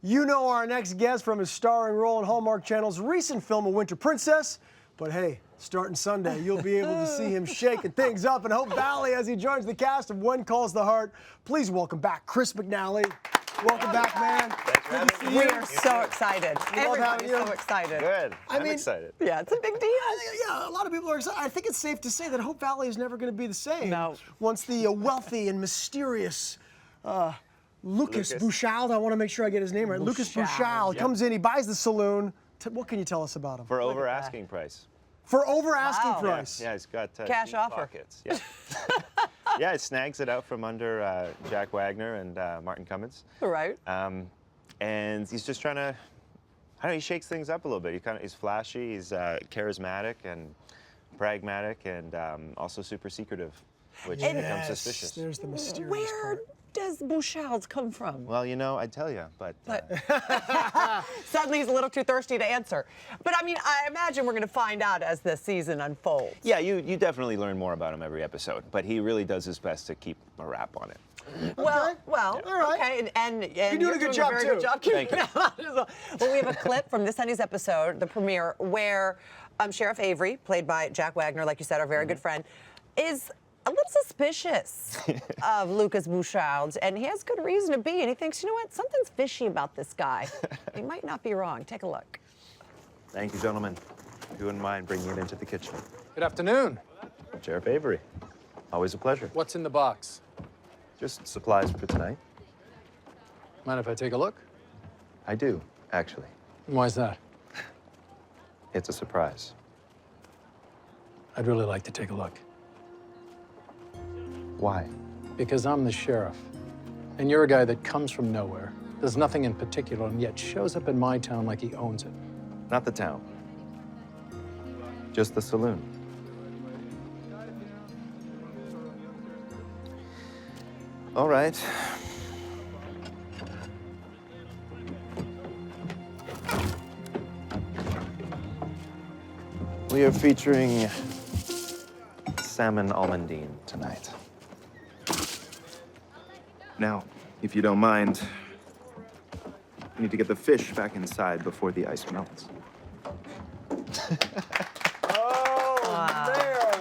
You know our next guest from his starring role in Hallmark Channel's recent film, A Winter Princess. But hey, starting Sunday, you'll be able to see him shaking things up in Hope Valley as he joins the cast of When Calls the Heart. Please welcome back Chris McNally. Welcome back, man. Good to see you. We are so excited. Everybody's so excited. Good. I'm excited. Yeah, it's a big deal. Yeah, a lot of people are excited. I think it's safe to say that Hope Valley is never going to be the same. No. Once the wealthy and mysterious Lucas Bouchard, I want to make sure I get his name right. Lucas Bouchard comes in, he buys the saloon. What can you tell us about him? For over asking price. For over asking price? Yeah, he's got cash offer. Pockets. Yeah. Yeah, it snags it out from under Jack Wagner and Martin Cummins. Right. And he's just trying to, I don't know, he shakes things up a little bit. He's flashy, he's charismatic and pragmatic and also super secretive, which becomes suspicious. There's the mysterious Where part. does Bouchard's come from? Well, you know, I'd tell you, but Suddenly he's a little too thirsty to answer. But I mean, I imagine we're going to find out as the season unfolds. yeah, you definitely learn more about him every episode, but he really does his best to keep a wrap on it. Well, all right. okay, and You're doing a good job, very too. good job keeping that on as well. Well, we have a clip from this Sunday's episode, the premiere, where Sheriff Avery, played by Jack Wagner, like you said, our very good friend, is a little suspicious of Lucas Bouchard, and he has good reason to be, and he thinks, you know what, something's fishy about this guy. He might not be wrong. Take a look. Thank you, gentlemen. If you wouldn't mind bringing it into the kitchen. Good afternoon. Sheriff Avery, always a pleasure. What's in the box? Just supplies for tonight. Mind if I take a look? I do, actually. Why is that? It's a surprise. I'd really like to take a look. Why? Because I'm the sheriff, and you're a guy that comes from nowhere, does nothing in particular, and yet shows up in my town like he owns it. Not the town. Just the saloon. All right. We are featuring salmon almondine tonight. Now, if you don't mind, we need to get the fish back inside before the ice melts.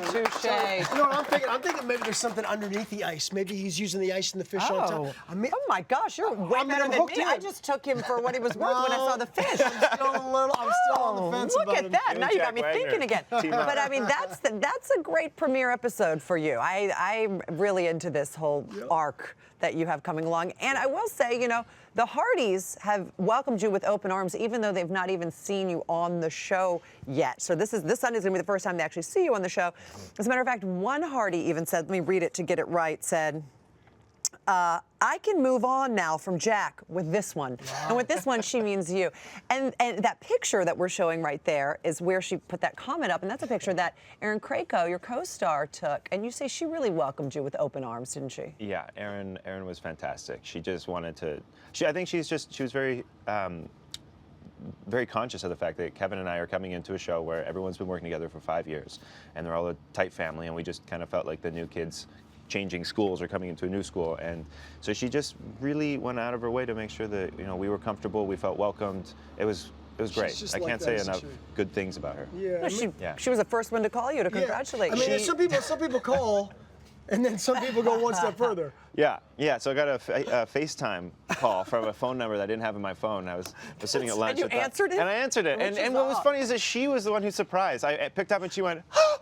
Touche. You know what I'm thinking? I'm thinking maybe there's something underneath the ice. Maybe he's using the ice and the fish on top. Oh my gosh, you're way better than me. I just took him for what he was worth when I saw the fish. I'm still on the fence Look about at him. that. You Now and you got Jack me Wagner. thinking again. Team up. But I mean, that's a great premiere episode for you. I'm really into this whole arc that you have coming along. And I will say, you know, the Hardys have welcomed you with open arms, even though they've not even seen you on the show yet. So this Sunday's gonna be the first time they actually see you on the show. As a matter of fact, one Hardy even said, let me read it to get it right, said, I can move on now from Jack with this one. Wow. And with this one, she means you. And that picture that we're showing right there is where she put that comment up, and that's a picture that Erin Krakow, your co-star, took. And you say she really welcomed you with open arms, didn't she? Yeah, Erin was fantastic. She just wanted to. I think she was very, very conscious of the fact that Kevin and I are coming into a show where everyone's been working together for 5 years, and they're all a tight family, and we just kind of felt like the new kids changing schools or coming into a new school, and so she just really went out of her way to make sure that we were comfortable, we felt welcomed. It was great. I can't say enough good things about her. Yeah, she was the first one to call you to congratulate you. I mean, some people call, and then some people go one step further. Yeah. So I got a FaceTime call from a phone number that I didn't have in my phone. I was sitting at lunch. And you answered it? And I answered it. And what was funny is that she was the one who surprised. I picked up and she went, oh,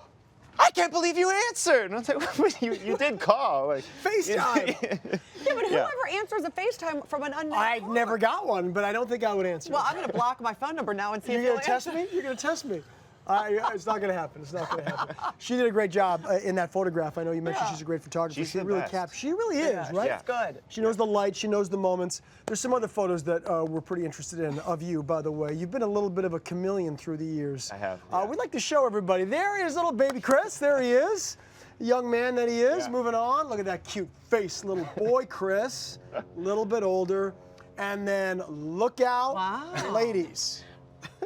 I can't believe you answered. And I was like, well, you did call. Like, FaceTime. Yeah, but whoever answers a FaceTime from an unknown I caller? never got one, but I don't think I would answer. Well, I'm going to block my phone number now and see if You're you'll going to test answer. me? You're going to test me? It's not going to happen. It's not going to happen. She did a great job in that photograph. I know you mentioned she's a great photographer. She's she the really best. She really is, right? She's good. She knows the light. She knows the moments. There's some other photos that we're pretty interested in of you, by the way. You've been a little bit of a chameleon through the years. I have. We'd like to show everybody. There is little baby Chris. There he is. Young man that he is. Moving on. Look at that cute face, little boy Chris. A little bit older. And then look out, ladies.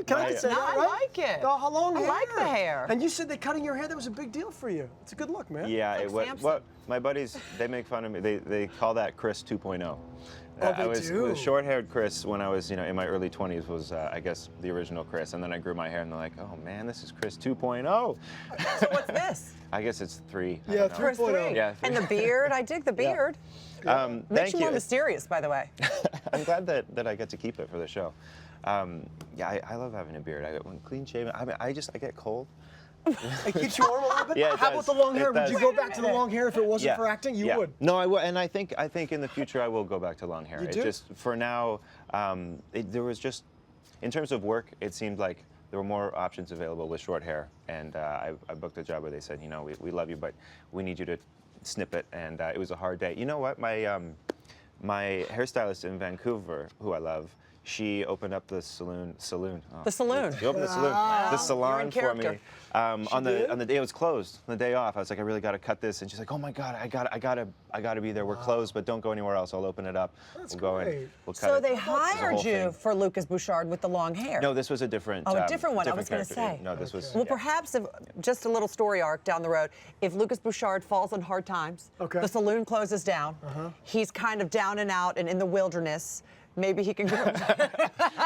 Can I say that, right? I like it. The long hair. I like the hair. And you said that cutting your hair, that was a big deal for you. It's a good look, man. Yeah, Like it was. Samson. What My buddies, they make fun of me. They call that Chris 2.0. Oh, they I was do? short-haired Chris when I was, in my early 20s was, I guess, the original Chris. And then I grew my hair, and they're like, oh, man, this is Chris 2.0. So what's this? I guess it's 3. I Yeah, don't know. Chris 3. Yeah, And the beard, I dig the beard. Thank Makes you you. more mysterious, by the way. I'm glad that I get to keep it for the show. Yeah, I love having a beard. When clean shaven, I get cold. It keeps you warm a little bit? Yeah, it How does. about the long hair? It Would you does. go back to the long hair if it wasn't Yeah. for acting? You Yeah. would. No, I would, and I think in the future I will go back to long hair. You It do? just for now, there was just in terms of work, it seemed like there were more options available with short hair, and I booked a job where they said, we love you, but we need you to snip it, and it was a hard day. You know what? My hairstylist in Vancouver, who I love, she opened up the saloon. Oh, The saloon. She opened the saloon, the You're salon in for me. character. On did? the day it was closed, on the day off, I was like, I really got to cut this, and she's like, oh my God, I gotta be there. We're closed, but don't go anywhere else. I'll open it up. That's we'll go great. in. We'll cut So it. they It was a whole hired you thing. for Lucas Bouchard with the long hair. No, this was a different. Oh, a different one. I was gonna character. say. No, this was. Well, yeah. perhaps if, just a little story arc down the road. If Lucas Bouchard falls on hard times, Okay. the saloon closes down, he's kind of down and out and in the wilderness. Maybe he can go.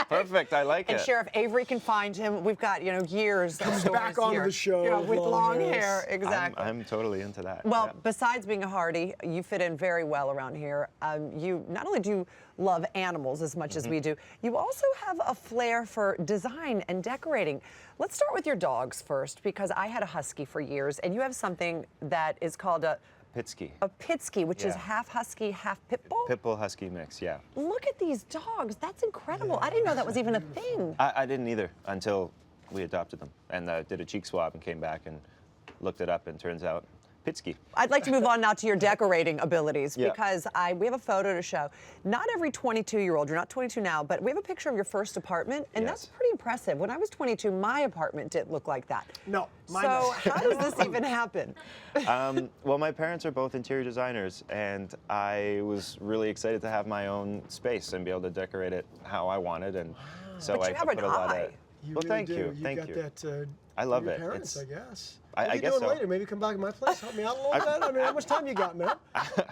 Perfect. I like And it. Sheriff Avery can find him. We've got, years of stories back onto here. the show with with long long hairs. hair. Exactly. I'm totally into that. Well, yeah. besides being a Hardy, you fit in very well around here. You not only do you love animals as much as we do, you also have a flair for design and decorating. Let's start with your dogs first, because I had a husky for years, and you have something that is called a Pitsky. Pitsky, which is Yeah. half husky, half pit bull. Pit bull husky mix. Yeah. Look at these dogs. That's incredible. I didn't know that was even a thing. I didn't either until we adopted them and did a cheek swab and came back and looked it up, and turns out Pitsky. I'd like to move on now to your decorating abilities, Yeah. because we have a photo to show. Not every 22-year-old, you're not 22 now, but we have a picture of your first apartment, and that's Yes. pretty impressive. When I was 22, my apartment didn't look like that. No, mine So does. how does this even happen? Well, my parents are both interior designers, and I was really excited to have my own space and be able to decorate it how I wanted, and so But I you have put an a lot eye. of. You Well, really thank do. you, thank got you. that. I love your it. Parents, It's- I guess. I What are you guess doing so. later? Maybe come back to my place, help me out a little bit. I mean, how much time you got, man?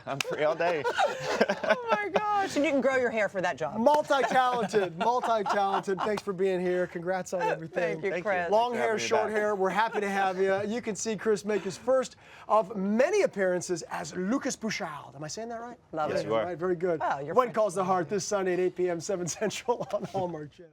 I'm free all day. Oh my gosh. And you can grow your hair for that job. Multi-talented, multi-talented. Thanks for being here. Congrats on everything. Thank you, Thank Chris. you. Long Thanks for hair, having me short back. hair, we're happy to have you. You can see Chris make his first of many appearances as Lucas Bouchard. Am I saying that right? Love Yes, it. you are. Right, very good. Well, you're One French. Calls the Heart this Sunday at 8 p.m. 7 Central on Hallmark Channel.